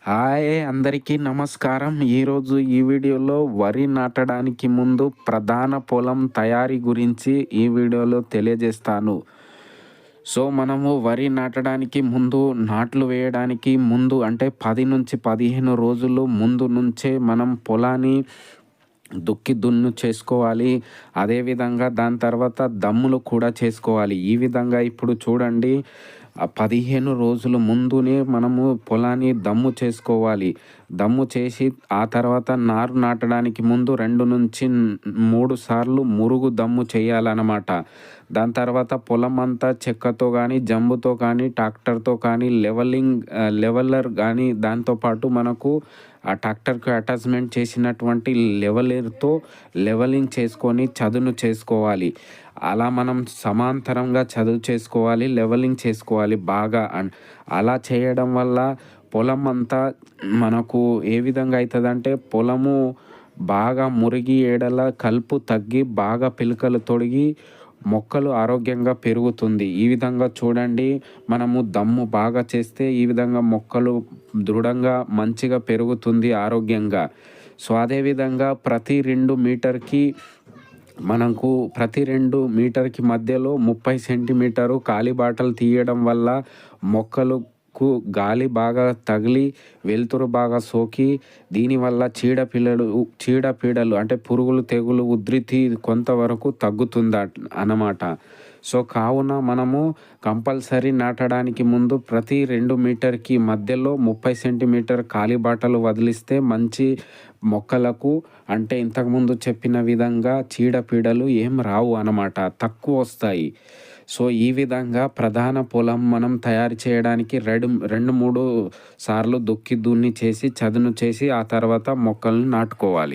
Hi అందరికీ నమస్కారం. ఈరోజు ఈ వీడియోలో వరి నాటడానికి ముందు ప్రధాన పొలం తయారీ గురించి ఈ వీడియోలో తెలియజేస్తాను. మనము వరి నాటడానికి ముందు, నాట్లు వేయడానికి ముందు అంటే 10 నుంచి 15 రోజులు ముందు నుంచే మనం పొలాన్ని దున్ని చేసుకోవాలి. అదేవిధంగా దాని తర్వాత దమ్ములు కూడా చేసుకోవాలి. ఈ విధంగా ఇప్పుడు చూడండి, 15 రోజుల ముందునే మనము పొలాన్ని దమ్ము చేసుకోవాలి. దమ్ము చేసి ఆ తర్వాత నారు నాటడానికి ముందు 2-3 సార్లు మురుగు దమ్ము చేయాలన్నమాట. దాని తర్వాత పొలం అంతా చెక్కతో కానీ, జంబుతో కానీ, ట్రాక్టర్తో కానీ, లెవెల్లర్ కానీ, దాంతోపాటు మనకు ఆ ట్రాక్టర్కి అటాచ్మెంట్ చేసినటువంటి లెవెలర్తో లెవెలింగ్ చేసుకొని చదును చేసుకోవాలి. అలా మనం సమాంతరంగా చదువు చేసుకోవాలి, లెవెలింగ్ చేసుకోవాలి బాగా. అలా చేయడం వల్ల పొలం అంతా మనకు ఏ విధంగా అవుతుందంటే, పొలము బాగా మురిగి ఏడల కలుపు తగ్గి బాగా పిలకలు తొడిగి మొక్కలు ఆరోగ్యంగా పెరుగుతుంది. ఈ విధంగా చూడండి, మనము దమ్ము బాగా చేస్తే ఈ విధంగా మొక్కలు దృఢంగా మంచిగా పెరుగుతుంది ఆరోగ్యంగా. అదేవిధంగా ప్రతి 2 మీటర్కి మధ్యలో 30 సెంటీమీటరు కాలిబాటలు తీయడం వల్ల మొక్కలకు గాలి బాగా తగిలి వెలుతురు బాగా సోకి దీనివల్ల చీడపీడలు అంటే పురుగులు, తెగులు ఉధృతి కొంతవరకు తగ్గుతుంది అన్నమాట. కావున మనము కంపల్సరీ నాటడానికి ముందు ప్రతి 2 మీటర్కి మధ్యలో 30 సెంటీమీటర్ కాలిబాటలు వదిలిస్తే మంచి మొక్కలకు, అంటే ఇంతకుముందు చెప్పిన విధంగా చీడపీడలు ఏం రావు అన్నమాట, తక్కువ వస్తాయి. ఈ విధంగా ప్రధాన పొలం మనం తయారు చేయడానికి 2-3 సార్లు దున్ని చేసి చదును చేసి ఆ తర్వాత మొక్కలను నాటుకోవాలి.